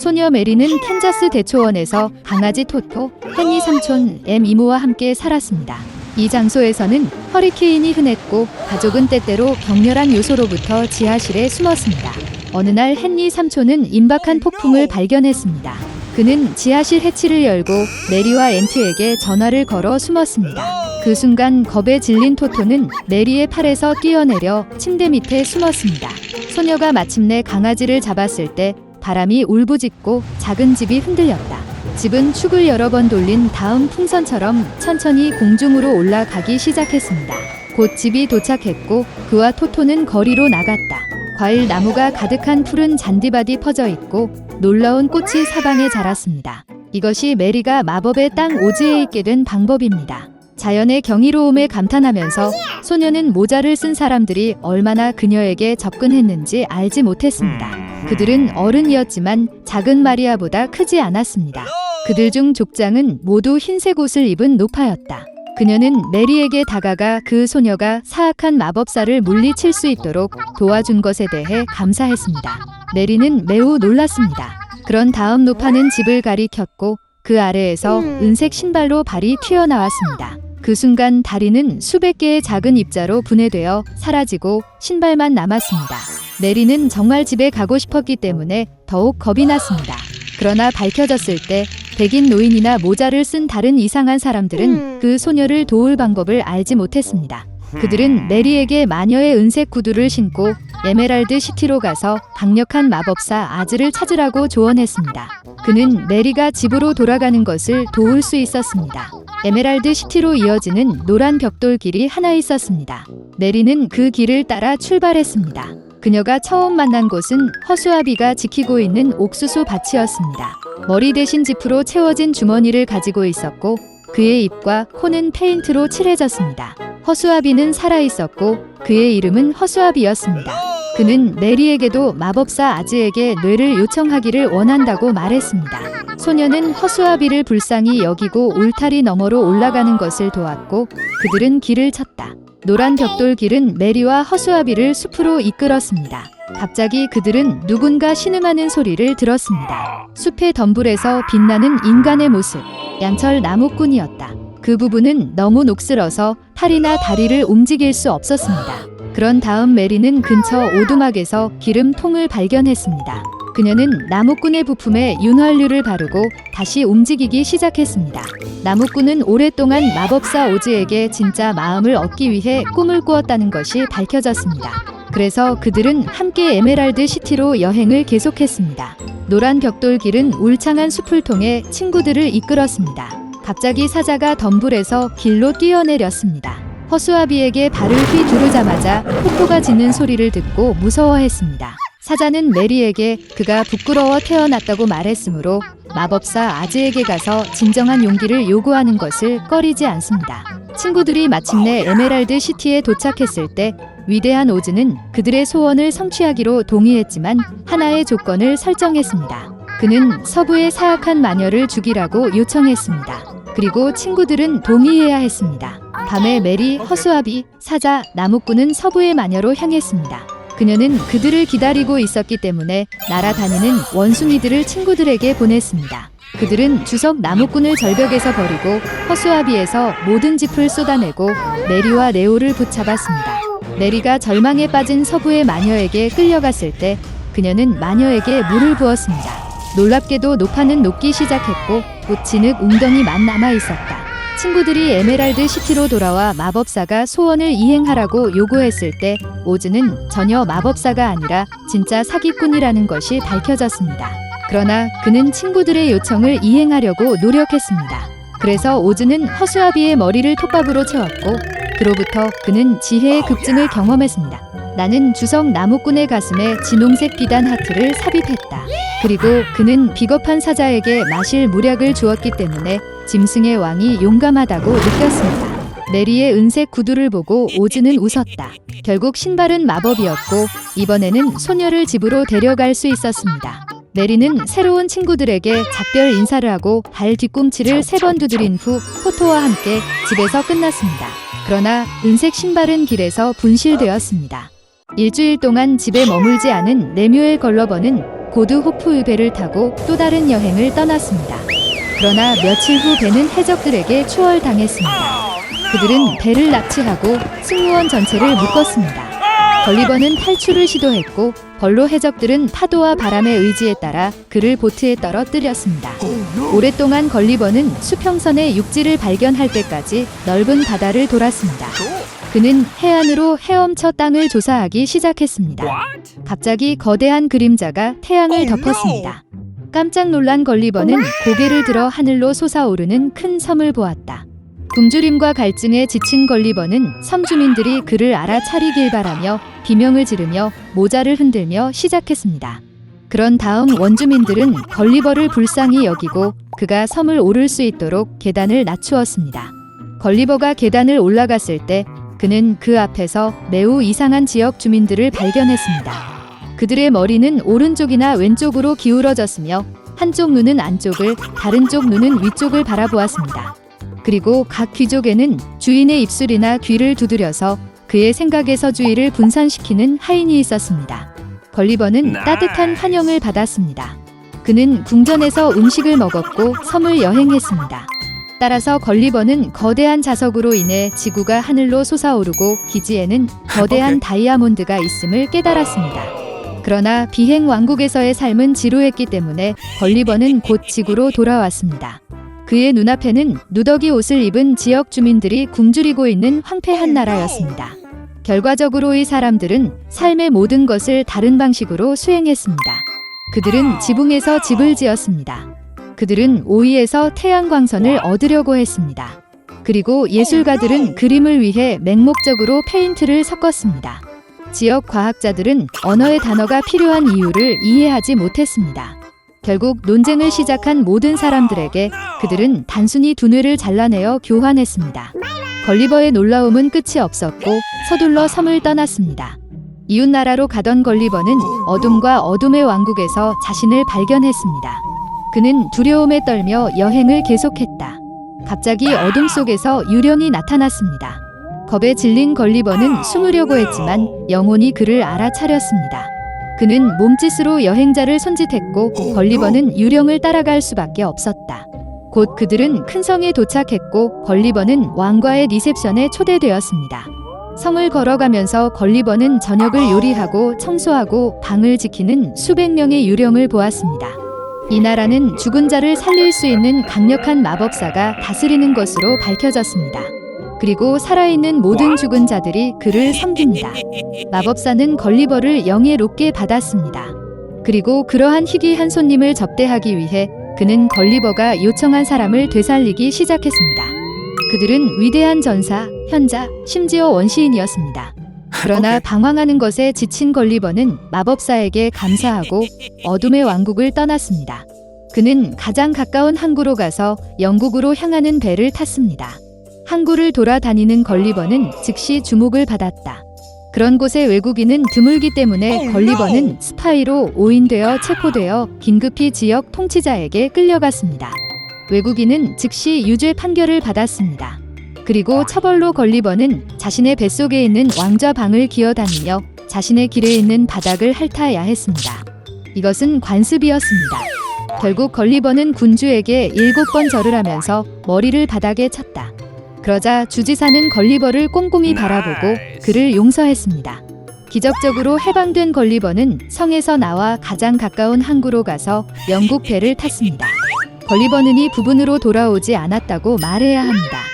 소녀 메리는 캔자스 대초원에서 강아지 토토, 헨리 삼촌, 엠 이모와 함께 살았습니다. 이 장소에서는 허리케인이 흔했고 가족은 때때로 격렬한 요소로부터 지하실에 숨었습니다. 어느 날 헨리 삼촌은 임박한 폭풍을 발견했습니다. 그는 지하실 해치를 열고 메리와 앤트에게 전화를 걸어 숨었습니다. 그 순간 겁에 질린 토토는 메리의 팔에서 뛰어내려 침대 밑에 숨었습니다. 소녀가 마침내 강아지를 잡았을 때 바람이 울부짖고 작은 집이 흔들렸다. 집은 축을 여러 번 돌린 다음 풍선처럼 천천히 공중으로 올라가기 시작했습니다. 곧 집이 도착했고 그와 토토는 거리로 나갔다. 과일 나무가 가득한 푸른 잔디밭이 퍼져 있고 놀라운 꽃이 사방에 자랐습니다. 이것이 메리가 마법의 땅 오즈에 있게 된 방법입니다. 자연의 경이로움에 감탄하면서 소녀는 모자를 쓴 사람들이 얼마나 그녀에게 접근했는지 알지 못했습니다. 그들은 어른이었지만 작은 마리아보다 크지 않았습니다. 그들 중 족장은 모두 흰색 옷을 입은 노파였다. 그녀는 메리에게 다가가 그 소녀가 사악한 마법사를 물리칠 수 있도록 도와준 것에 대해 감사했습니다. 메리는 매우 놀랐습니다. 그런 다음 노파는 집을 가리켰고 그 아래에서 은색 신발로 발이 튀어나왔습니다. 그 순간 다리는 수백 개의 작은 입자로 분해되어 사라지고 신발만 남았습니다. 메리는 정말 집에 가고 싶었기 때문에 더욱 겁이 났습니다. 그러나 밝혀졌을 때 백인 노인이나 모자를 쓴 다른 이상한 사람들은 그 소녀를 도울 방법을 알지 못했습니다. 그들은 메리에게 마녀의 은색 구두를 신고 에메랄드 시티로 가서 강력한 마법사 아즈를 찾으라고 조언했습니다. 그는 메리가 집으로 돌아가는 것을 도울 수 있었습니다. 에메랄드 시티로 이어지는 노란 벽돌길이 하나 있었습니다. 메리는 그 길을 따라 출발했습니다. 그녀가 처음 만난 곳은 허수아비가 지키고 있는 옥수수 밭이었습니다. 머리 대신 지프로 채워진 주머니를 가지고 있었고 그의 입과 코는 페인트로 칠해졌습니다. 허수아비는 살아있었고 그의 이름은 허수아비였습니다. 그는 메리에게도 마법사 아즈에게 뇌를 요청하기를 원한다고 말했습니다. 소녀는 허수아비를 불쌍히 여기고 울타리 너머로 올라가는 것을 도왔고 그들은 길을 쳤다. 노란 벽돌 길은 메리와 허수아비를 숲으로 이끌었습니다. 갑자기 그들은 누군가 신음하는 소리를 들었습니다. 숲의 덤불에서 빛나는 인간의 모습, 양철 나무꾼이었다. 그 부분은 너무 녹슬어서 팔이나 다리를 움직일 수 없었습니다. 그런 다음 메리는 근처 오두막에서 기름통을 발견했습니다. 그녀는 나무꾼의 부품에 윤활유를 바르고 다시 움직이기 시작했습니다. 나무꾼은 오랫동안 마법사 오즈에게 진짜 마음을 얻기 위해 꿈을 꾸었다는 것이 밝혀졌습니다. 그래서 그들은 함께 에메랄드 시티로 여행을 계속했습니다. 노란 벽돌길은 울창한 숲을 통해 친구들을 이끌었습니다. 갑자기 사자가 덤불에서 길로 뛰어내렸습니다. 허수아비에게 발을 휘두르자마자 폭포가 짖는 소리를 듣고 무서워했습니다. 사자는 메리에게 그가 부끄러워 태어났다고 말했으므로 마법사 아즈에게 가서 진정한 용기를 요구하는 것을 꺼리지 않습니다. 친구들이 마침내 에메랄드 시티에 도착했을 때 위대한 오즈는 그들의 소원을 성취하기로 동의했지만 하나의 조건을 설정했습니다. 그는 서부의 사악한 마녀를 죽이라고 요청했습니다. 그리고 친구들은 동의해야 했습니다. 밤에 메리, 허수아비, 사자, 나무꾼은 서부의 마녀로 향했습니다. 그녀는 그들을 기다리고 있었기 때문에 날아다니는 원숭이들을 친구들에게 보냈습니다. 그들은 주석 나무꾼을 절벽에서 버리고 허수아비에서 모든 짚을 쏟아내고 메리와 레오를 붙잡았습니다. 메리가 절망에 빠진 서부의 마녀에게 끌려갔을 때 그녀는 마녀에게 물을 부었습니다. 놀랍게도 노파는 녹기 시작했고 곧 진흙 웅덩이만 남아있었다. 친구들이 에메랄드 시티로 돌아와 마법사가 소원을 이행하라고 요구했을 때 오즈는 전혀 마법사가 아니라 진짜 사기꾼이라는 것이 밝혀졌습니다. 그러나 그는 친구들의 요청을 이행하려고 노력했습니다. 그래서 오즈는 허수아비의 머리를 톱밥으로 채웠고 그로부터 그는 지혜의 급증을 경험했습니다. 나는 주석 나무꾼의 가슴에 진홍색 비단 하트를 삽입했다. 그리고 그는 비겁한 사자에게 마실 무약을 주었기 때문에 짐승의 왕이 용감하다고 느꼈습니다. 메리의 은색 구두를 보고 오즈는 웃었다. 결국 신발은 마법이었고 이번에는 소녀를 집으로 데려갈 수 있었습니다. 메리는 새로운 친구들에게 작별 인사를 하고 발 뒤꿈치를 3번 두드린 후 포토와 함께 집에서 끝났습니다. 그러나 은색 신발은 길에서 분실되었습니다. 일주일 동안 집에 머물지 않은 레뮤엘 걸러버는 고드 호프 배를 타고 또 다른 여행을 떠났습니다. 그러나 며칠 후 배는 해적들에게 추월당했습니다. 그들은 배를 납치하고 승무원 전체를 묶었습니다. 걸리버는 탈출을 시도했고 벌로 해적들은 파도와 바람의 의지에 따라 그를 보트에 떨어뜨렸습니다. 오랫동안 걸리버는 수평선의 육지를 발견할 때까지 넓은 바다를 돌았습니다. 그는 해안으로 헤엄쳐 땅을 조사하기 시작했습니다. 갑자기 거대한 그림자가 태양을 덮었습니다. 깜짝 놀란 걸리버는 고개를 들어 하늘로 솟아오르는 큰 섬을 보았다. 굶주림과 갈증에 지친 걸리버는 섬 주민들이 그를 알아차리길 바라며 비명을 지르며 모자를 흔들며 시작했습니다. 그런 다음 원주민들은 걸리버를 불쌍히 여기고 그가 섬을 오를 수 있도록 계단을 낮추었습니다. 걸리버가 계단을 올라갔을 때 그는 그 앞에서 매우 이상한 지역 주민들을 발견했습니다. 그들의 머리는 오른쪽이나 왼쪽으로 기울어졌으며 한쪽 눈은 안쪽을, 다른 쪽 눈은 위쪽을 바라보았습니다. 그리고 각 귀족에는 주인의 입술이나 귀를 두드려서 그의 생각에서 주의를 분산시키는 하인이 있었습니다. 걸리버는 따뜻한 환영을 받았습니다. 그는 궁전에서 음식을 먹었고 섬을 여행했습니다. 따라서 걸리버는 거대한 자석으로 인해 지구가 하늘로 솟아오르고 기지에는 거대한 다이아몬드가 있음을 깨달았습니다. 그러나 비행 왕국에서의 삶은 지루했기 때문에 걸리버는 곧 지구로 돌아왔습니다. 그의 눈앞에는 누더기 옷을 입은 지역 주민들이 굶주리고 있는 황폐한 나라였습니다. 결과적으로 이 사람들은 삶의 모든 것을 다른 방식으로 수행했습니다. 그들은 지붕에서 집을 지었습니다. 그들은 오이에서 태양광선을 얻으려고 했습니다. 그리고 예술가들은 그림을 위해 맹목적으로 페인트를 섞었습니다. 지역 과학자들은 언어의 단어가 필요한 이유를 이해하지 못했습니다. 결국 논쟁을 시작한 모든 사람들에게 그들은 단순히 두뇌를 잘라내어 교환했습니다. 걸리버의 놀라움은 끝이 없었고 서둘러 섬을 떠났습니다. 이웃나라로 가던 걸리버는 어둠과 어둠의 왕국에서 자신을 발견했습니다. 그는 두려움에 떨며 여행을 계속했다. 갑자기 어둠 속에서 유령이 나타났습니다. 겁에 질린 걸리버는 숨으려고 했지만 영혼이 그를 알아차렸습니다. 그는 몸짓으로 여행자를 손짓했고 걸리버는 유령을 따라갈 수밖에 없었다. 곧 그들은 큰 성에 도착했고 걸리버는 왕과의 리셉션에 초대되었습니다. 성을 걸어가면서 걸리버는 저녁을 요리하고 청소하고 방을 지키는 수백 명의 유령을 보았습니다. 이 나라는 죽은 자를 살릴 수 있는 강력한 마법사가 다스리는 것으로 밝혀졌습니다. 그리고 살아있는 모든 죽은 자들이 그를 섬깁니다. 마법사는 걸리버를 영예롭게 받았습니다. 그리고 그러한 희귀한 손님을 접대하기 위해 그는 걸리버가 요청한 사람을 되살리기 시작했습니다. 그들은 위대한 전사, 현자, 심지어 원시인이었습니다. 그러나 방황하는 것에 지친 걸리버는 마법사에게 감사하고 어둠의 왕국을 떠났습니다. 그는 가장 가까운 항구로 가서 영국으로 향하는 배를 탔습니다. 항구를 돌아다니는 걸리버는 즉시 주목을 받았다. 그런 곳에 외국인은 드물기 때문에 걸리버는 스파이로 오인되어 체포되어 긴급히 지역 통치자에게 끌려갔습니다. 외국인은 즉시 유죄 판결을 받았습니다. 그리고 처벌로 걸리버는 자신의 뱃속에 있는 왕좌 방을 기어다니며 자신의 길에 있는 바닥을 핥아야 했습니다. 이것은 관습이었습니다. 결국 걸리버는 군주에게 7번 절을 하면서 머리를 바닥에 쳤다. 그러자 주지사는 걸리버를 꼼꼼히 바라보고 그를 용서했습니다. 기적적으로 해방된 걸리버는 성에서 나와 가장 가까운 항구로 가서 영국 배를 탔습니다. 걸리버는 이 부분으로 돌아오지 않았다고 말해야 합니다.